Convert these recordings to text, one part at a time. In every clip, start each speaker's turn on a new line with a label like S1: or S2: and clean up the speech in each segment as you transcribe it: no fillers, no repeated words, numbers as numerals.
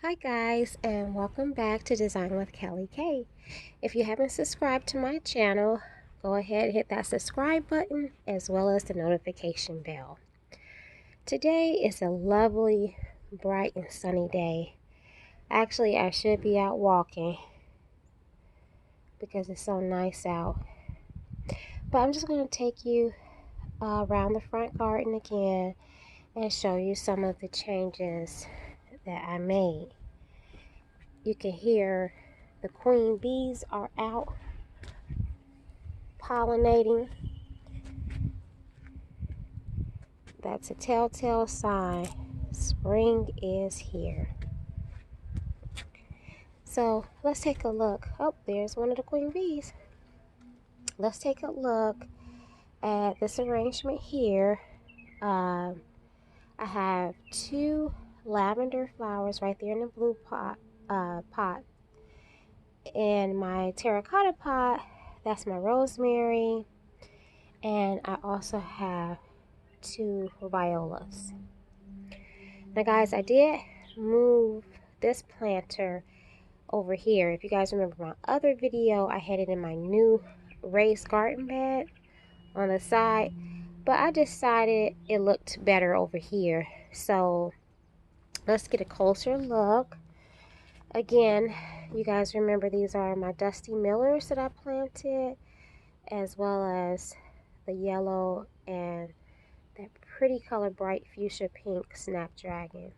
S1: Hi guys, and welcome back to Design with Kelly K. If you haven't subscribed to my channel, go ahead and hit that subscribe button as well as the notification bell. Today is a lovely, bright and sunny day. Actually, I should be out walking because it's so nice out. But I'm just going to take you around the front garden again and show you some of the changes that I made. You can hear the queen bees are out pollinating. That's a telltale sign spring is here. So let's take a look. Oh, there's one of the queen bees. Let's take a look at this arrangement here. I have two lavender flowers right there in the blue pot. In my terracotta pot, that's my rosemary, and I also have two violas. Now guys, I did move this planter over here. If you guys remember my other video, I had it in my new raised garden bed on the side, but I decided it looked better over here. So let's get a closer look. Again, you guys remember these are my Dusty Millers that I planted, as well as the yellow and that pretty color bright fuchsia pink snapdragon.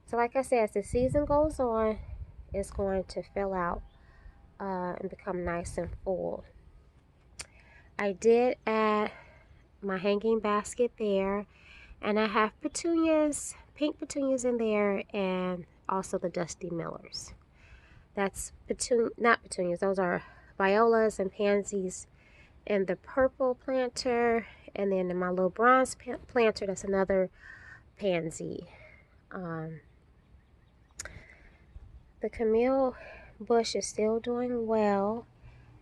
S1: So like I said, as the season goes on, it's going to fill out and become nice and full. I did add my hanging basket there, and I have petunias, pink petunias in there, and also the Dusty Millers. That's not petunias, those are violas and pansies in the purple planter, and then in my little bronze planter, that's another pansy. The Camille bush is still doing well.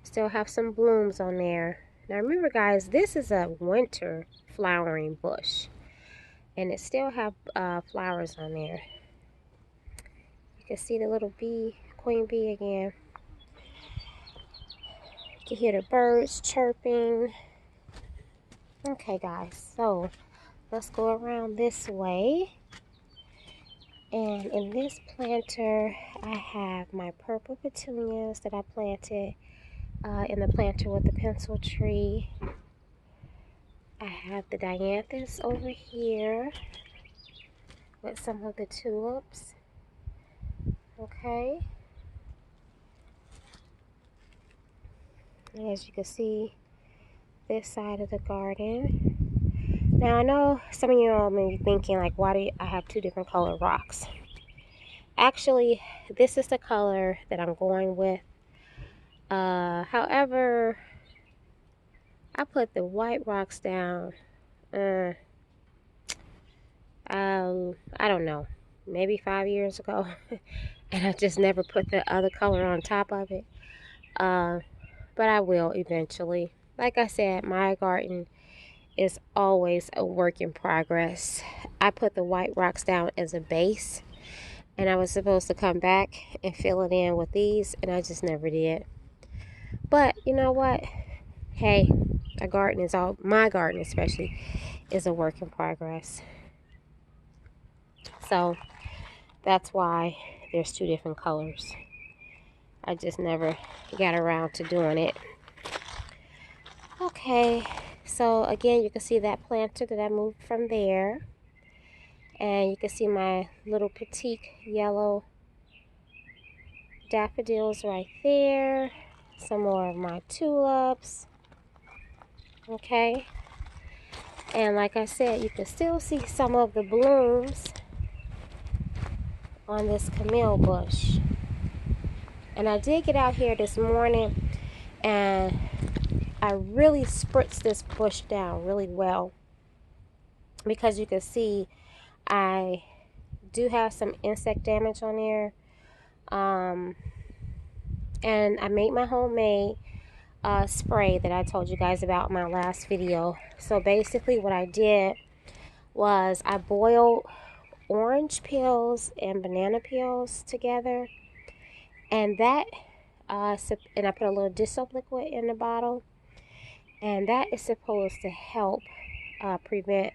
S1: Still have some blooms on there. Now remember guys, this is a winter flowering bush, and it still have flowers on there. You can see the little bee, queen bee again. You can hear the birds chirping. Okay guys, so let's go around this way. And in this planter, I have my purple petunias that I planted in the planter with the pencil tree. I have the dianthus over here with some of the tulips. Okay. And as you can see, this side of the garden. Now I know some of you all may be thinking, like, why do I have two different colored rocks? Actually, this is the color that I'm going with. However, I put the white rocks down. I don't know, maybe 5 years ago, and I just never put the other color on top of it. But I will eventually. Like I said, my garden is always a work in progress. I put the white rocks down as a base, and I was supposed to come back and fill it in with these, and I just never did. But you know what? Hey, my garden especially, is a work in progress. So that's why there's two different colors. I just never got around to doing it. Okay, so again, you can see that planter that I moved from there. And you can see my little petite yellow daffodils right there. Some more of my tulips. Okay. And like I said, you can still see some of the blooms on this Camille bush. And I did get out here this morning and I really spritzed this bush down really well, because you can see I do have some insect damage on there. And I made my homemade spray that I told you guys about in my last video. So basically what I did was I boiled orange peels and banana peels together, and that and I put a little dish soap liquid in the bottle, and that is supposed to help prevent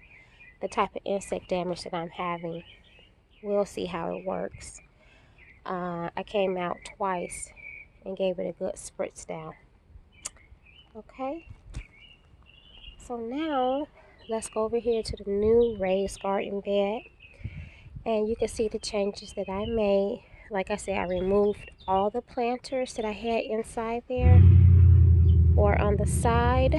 S1: the type of insect damage that I'm having. We'll see how it works. I came out twice and gave it a good spritz down. Okay, so now let's go over here to the new raised garden bed, and you can see the changes that I made. Like I said, I removed all the planters that I had inside there or on the side.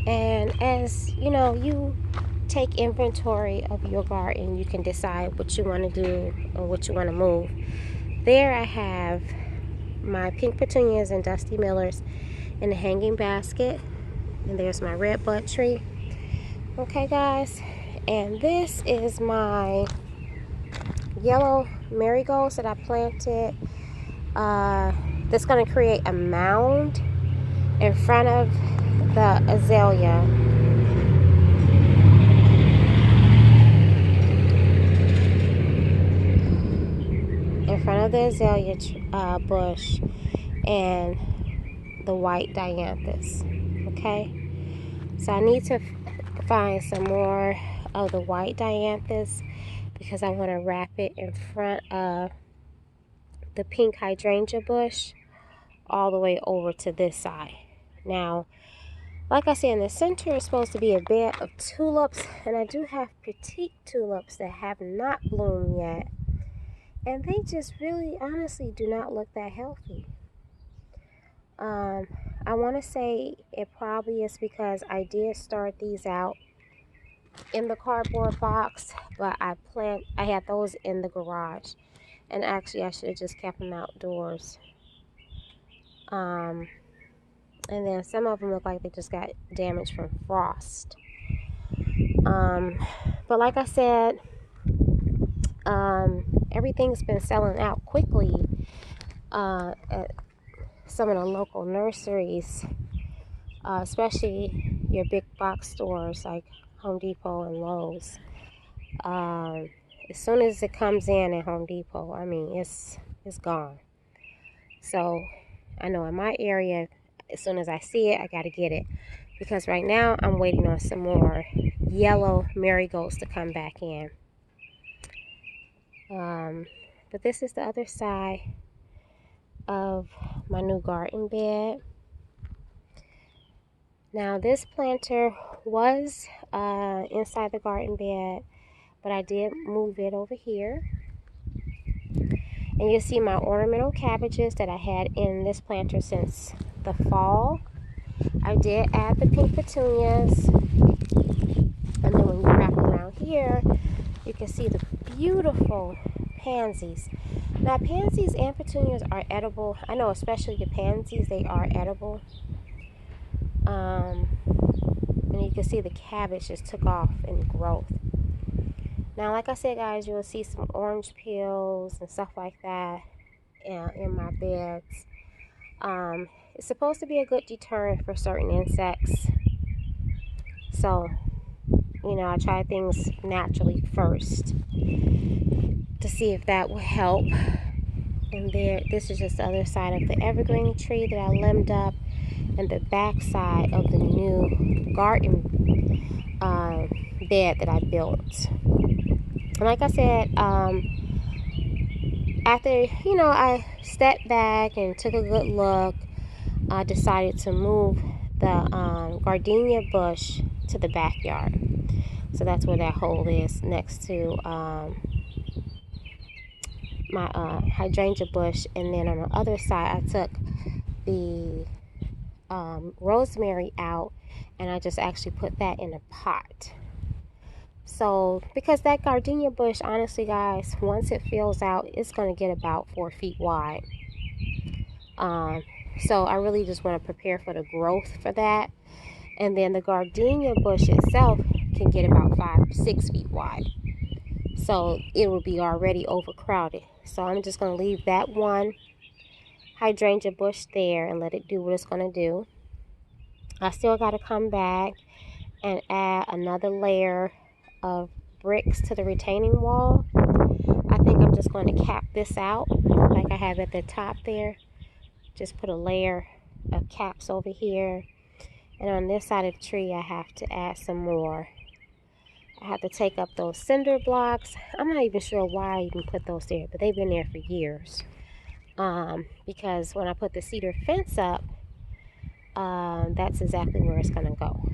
S1: And as you know, you take inventory of your garden, you can decide what you want to do or what you want to move. There I have my pink petunias and Dusty Millers in the hanging basket, and there's my red bud tree. Okay guys, and this is my yellow marigolds that I planted. That's going to create a mound in front of the azalea. In front of the azalea bush and the white dianthus. Okay, so I need to find some more of the white dianthus because I want to wrap it in front of the pink hydrangea bush all the way over to this side. Now, like I said, in the center is supposed to be a bed of tulips, and I do have petite tulips that have not bloomed yet, and they just really honestly do not look that healthy. I want to say it probably is because I did start these out in the cardboard box, but I had those in the garage, and actually I should have just kept them outdoors. And then some of them look like they just got damaged from frost. But like I said, everything's been selling out quickly at some of the local nurseries, especially your big box stores like Home Depot and Lowe's. As soon as it comes in at Home Depot, I mean, it's gone. So I know in my area, as soon as I see it, I got to get it. Because right now, I'm waiting on some more yellow marigolds to come back in. But this is the other side of my new garden bed. Now, this planter was inside the garden bed, but I did move it over here. And you'll see my ornamental cabbages that I had in this planter since the fall. I did add the pink petunias. And then when you wrap around here, you can see the beautiful pansies. Now, pansies and petunias are edible. I know especially the pansies, they are edible. And you can see the cabbage just took off in growth. Now, like I said, guys, you will see some orange peels and stuff like that in my beds. It's supposed to be a good deterrent for certain insects. So, you know, I try things naturally first to see if that will help. And this is just the other side of the evergreen tree that I limbed up, and the back side of the new garden bed that I built. And like I said, after, you know, I stepped back and took a good look, I decided to move the gardenia bush to the backyard. So that's where that hole is, next to my hydrangea bush. And then on the other side, I took the rosemary out, and I just actually put that in a pot. So, because that gardenia bush, honestly, guys, once it fills out, it's going to get about 4 feet wide. So I really just want to prepare for the growth for that. And then the gardenia bush itself can get about 5-6 feet wide. So it will be already overcrowded. So I'm just going to leave that one hydrangea bush there and let it do what it's going to do. I still got to come back and add another layer of bricks to the retaining wall. I think I'm just going to cap this out like I have at the top there. Just put a layer of caps over here. And on this side of the tree, I have to add some more. I have to take up those cinder blocks. I'm not even sure why I even put those there, but they've been there for years. Because when I put the cedar fence up, that's exactly where it's going to go.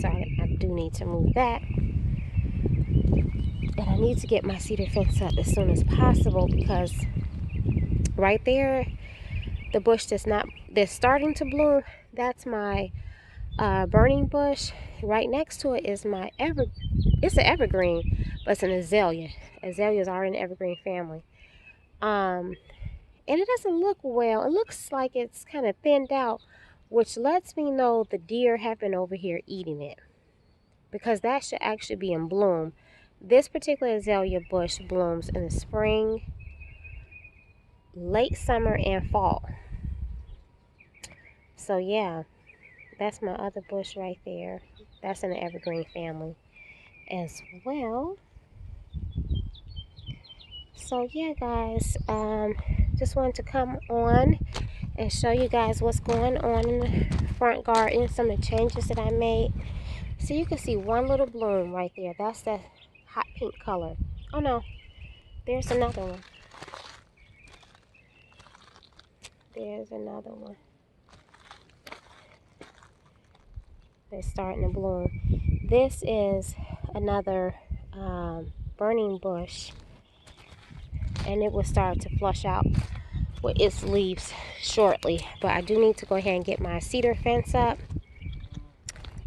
S1: So I do need to move that. And I need to get my cedar fence up as soon as possible, because right there, the bush that's starting to bloom, that's my burning bush. Right next to it is my it's an evergreen, but it's an azalea. Azaleas are in the evergreen family. And it doesn't look well. It looks like it's kind of thinned out, which lets me know the deer have been over here eating it, because that should actually be in bloom. This particular azalea bush blooms in the spring, late summer, and fall. So yeah, that's my other bush right there. That's in the evergreen family as well. So yeah, guys, just wanted to come on and show you guys what's going on in the front garden, some of the changes that I made. So you can see one little bloom right there. That's the hot pink color. Oh no, there's another one. There's another one. They're starting to bloom. This is another burning bush, and it will start to flush out with its leaves shortly. But I do need to go ahead and get my cedar fence up,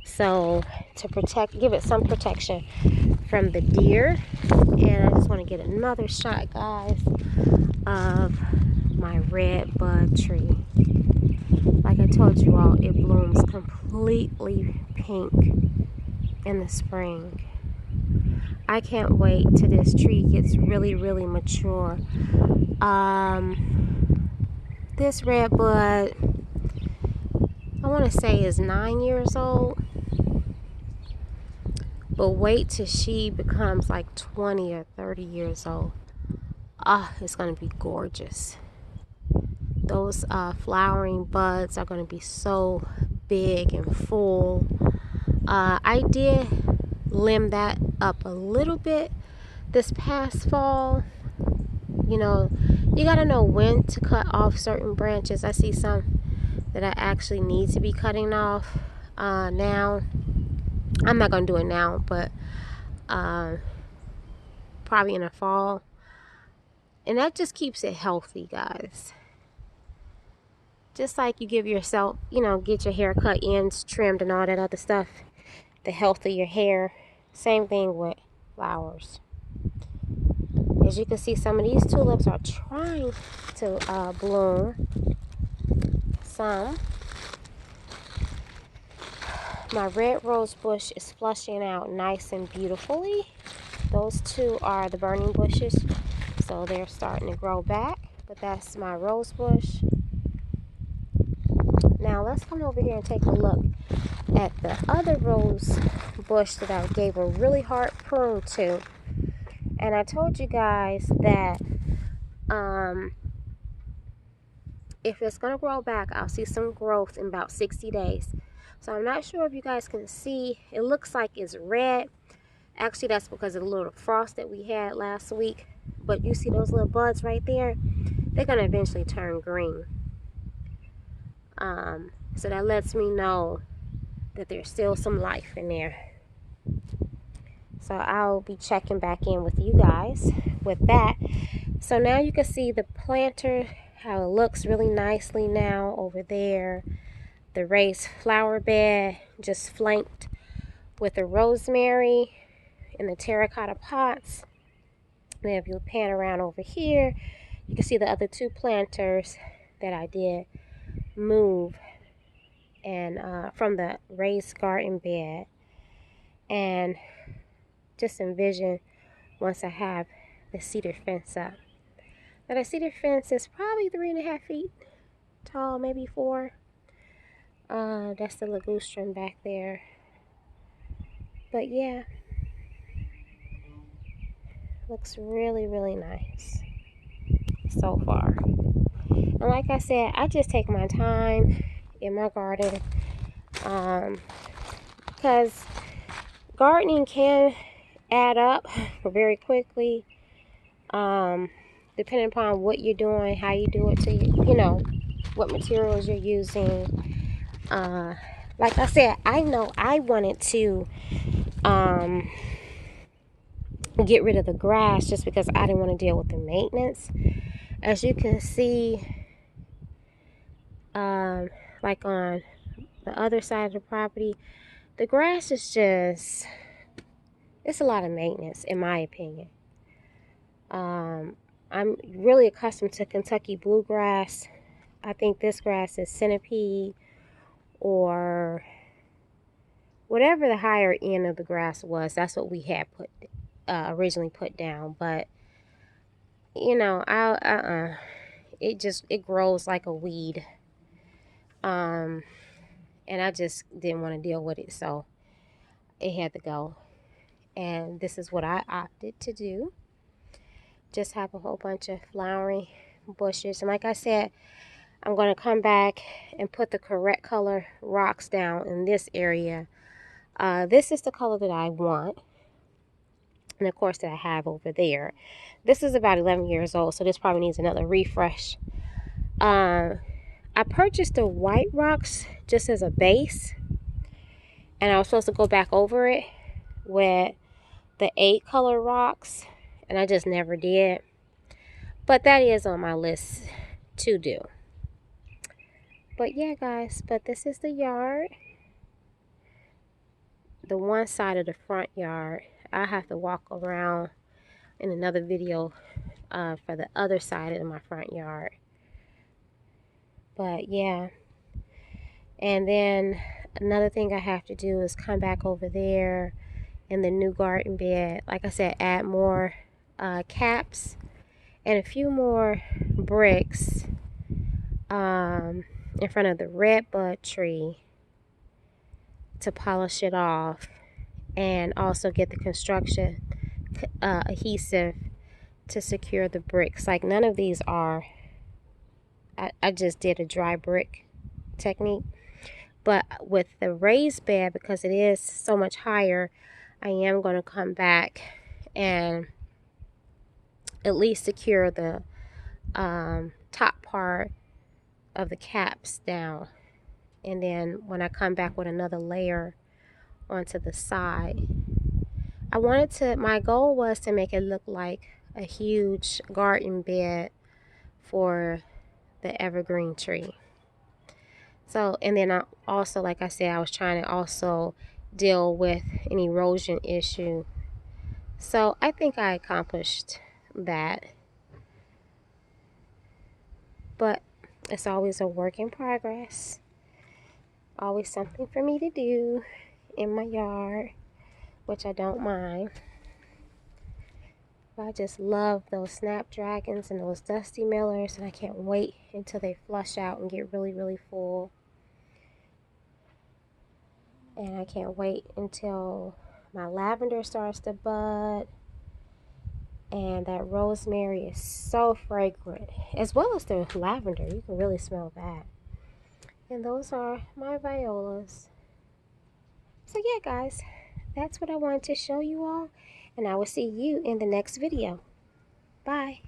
S1: so to give it some protection from the deer. And I just want to get another shot, guys, of my red bud tree. Like I told you all, it blooms completely pink in the spring. I can't wait till this tree gets really, really mature. This red bud, I want to say, is 9 years old. But wait till she becomes like 20 or 30 years old. It's going to be gorgeous. Those flowering buds are going to be so big and full. I did limb that up a little bit this past fall. You know, you got to know when to cut off certain branches. I see some that I actually need to be cutting off now. I'm not going to do it now, but probably in the fall. And that just keeps it healthy, guys. Just like you give yourself, get your hair cut, ends trimmed, and all that other stuff. The health of your hair. Same thing with flowers. As you can see, some of these tulips are trying to bloom. Some. My red rose bush is flushing out nice and beautifully. Those two are the burning bushes, so they're starting to grow back. But that's my rose bush. Now let's come over here and take a look at the other rose bush that I gave a really hard prune to. And I told you guys that if it's going to grow back, I'll see some growth in about 60 days. So I'm not sure if you guys can see. It looks like it's red. Actually, that's because of the little frost that we had last week. But you see those little buds right there? They're going to eventually turn green. So that lets me know that there's still some life in there. So I'll be checking back in with you guys with that. So now you can see the planter, how it looks really nicely now over there. The raised flower bed just flanked with the rosemary in the terracotta pots. And if you pan around over here, you can see the other two planters that I did move and from the raised garden bed. And just envision once I have the cedar fence up. Now the cedar fence is probably 3.5 feet tall, maybe 4. That's the ligustrum back there. But yeah, looks really, really nice so far. And like I said, I just take my time in my garden, because gardening can add up very quickly, depending upon what you're doing, how you do it, to you know what materials you're using. Like I said, I know I wanted to get rid of the grass just because I didn't want to deal with the maintenance. As you can see, like on the other side of the property, the grass is just, it's a lot of maintenance in my opinion. I'm really accustomed to Kentucky bluegrass. I think this grass is centipede or whatever the higher end of the grass was. That's what we had originally put down. But you know, it grows like a weed. And I just didn't want to deal with it, so it had to go. And this is what I opted to do. Just have a whole bunch of flowering bushes. And like I said, I'm going to come back and put the correct color rocks down in this area. This is the color that I want. And of course that I have over there. This is about 11 years old, so this probably needs another refresh. I purchased the white rocks just as a base. And I was supposed to go back over it with the 8 color rocks. And I just never did. But that is on my list to do. But yeah, guys, but this is the yard. The one side of the front yard. I have to walk around in another video for the other side of my front yard. But yeah. And then another thing I have to do is come back over there in the new garden bed. Like I said, add more caps and a few more bricks in front of the redbud tree to polish it off, and also get the construction adhesive to secure the bricks. Like none of these are, I just did a dry brick technique, but with the raised bed, because it is so much higher, I am going to come back and at least secure the top part of the caps down. And then when I come back with another layer onto the side, my goal was to make it look like a huge garden bed for the evergreen tree. So, and then I also, like I said, I was trying to also deal with an erosion issue. So I think I accomplished that. But it's always a work in progress. Always something for me to do in my yard, which I don't mind. But I just love those snapdragons and those dusty millers, and I can't wait until they flush out and get really, really full. And I can't wait until my lavender starts to bud. And that rosemary is so fragrant, as well as the lavender. You can really smell that. And those are my violas. So yeah, guys, that's what I wanted to show you all. And I will see you in the next video. Bye.